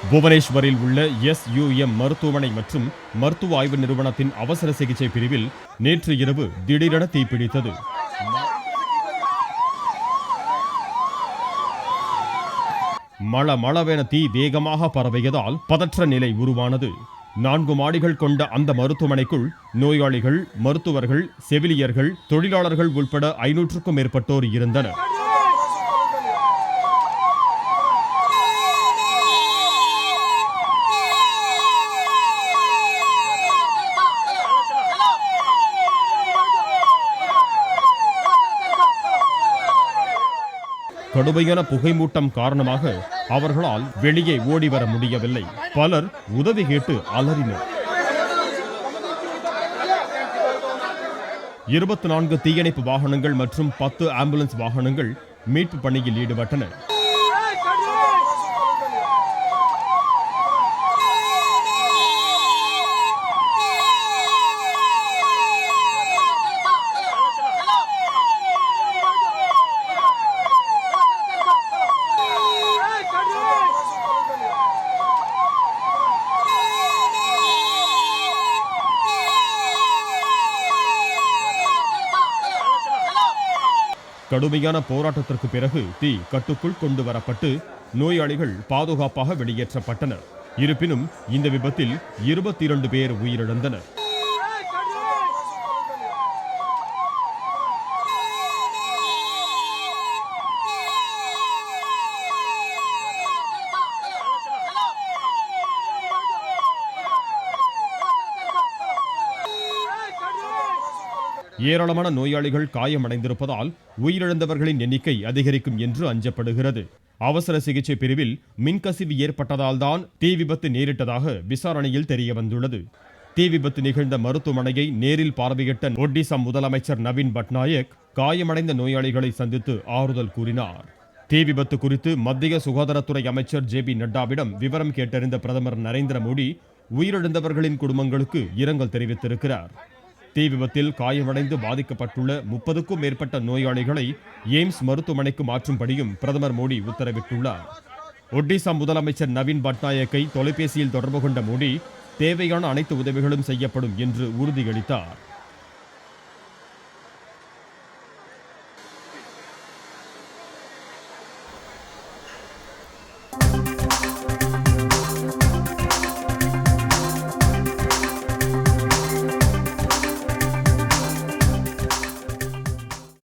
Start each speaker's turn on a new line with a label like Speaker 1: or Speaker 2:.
Speaker 1: புவனேஸ்வரில் உள்ள SUM மருத்துவமனை மற்றும் மருத்துவ ஆய்வு நிறுவனத்தின் அவசர சிகிச்சை பிரிவில் நேற்று இரவு திடீரென தீப்பிடித்தது. மளமளவென தீ வேகமாக பரவியதால் பதற்ற நிலை உருவானது. 4 மாடிகள் கொண்ட அந்த மருத்துவமனைக்குள் நோயாளிகள், மருத்துவர்கள், செவிலியர்கள், தொழிலாளர்கள் உட்பட 500க்கும் மேற்பட்டோர் இருந்தனர். கடுமையான புகைமூட்டம் காரணமாக அவர்களால் வெளியே ஓடி வர முடியவில்லை. பலர் உதவி கேட்டு அலறினர். 24 தீயணைப்பு வாகனங்கள் மற்றும் 10 ஆம்புலன்ஸ் வாகனங்கள் மீட்பு பணியில் ஈடுபட்டன. கடுமையான போராட்டத்திற்கு பிறகு தீ கட்டுக்குள் கொண்டு வரப்பட்டு நோயாளிகள் பாதுகாப்பாக வெளியேற்றப்பட்டனர். இருப்பினும் இந்த விபத்தில் 22 பேர் உயிரிழந்தனர். ஏராளமான நோயாளிகள் காயமடைந்திருப்பதால் உயிரிழந்தவர்களின் எண்ணிக்கை அதிகரிக்கும் என்று அஞ்சப்படுகிறது. அவசர சிகிச்சை பிரிவில் மின்கசிவு ஏற்பட்டதால் தான் தீ விபத்து நேரிட்டதாக விசாரணையில் தெரியவந்துள்ளது. தீ விபத்து நிகழ்ந்த மருத்துவமனையை நேரில் பார்வையிட்ட ஒடிசா முதலமைச்சர் நவீன் பட்நாயக் காயமடைந்த நோயாளிகளை சந்தித்து ஆறுதல் கூறினார். தீ விபத்து குறித்து மத்திய சுகாதாரத்துறை அமைச்சர் JP நட்டாவிடம் விவரம் கேட்டறிந்த பிரதமர் நரேந்திர மோடி உயிரிழந்தவர்களின் குடும்பங்களுக்கு இரங்கல் தெரிவித்திருக்கிறார். தீ விபத்தில் காயமடைந்து பாதிக்கப்பட்டுள்ள 30க்கும் மேற்பட்ட நோயாளிகளை எய்ம்ஸ் மருத்துவமனைக்கு மாற்றும்படியும் பிரதமர் மோடி உத்தரவிட்டுள்ளார். ஒடிசா முதலமைச்சர் நவீன் பட்நாயக்கை தொலைபேசியில் தொடர்பு கொண்ட மோடி தேவையான அனைத்து உதவிகளும் செய்யப்படும் என்று உறுதியளித்தார்.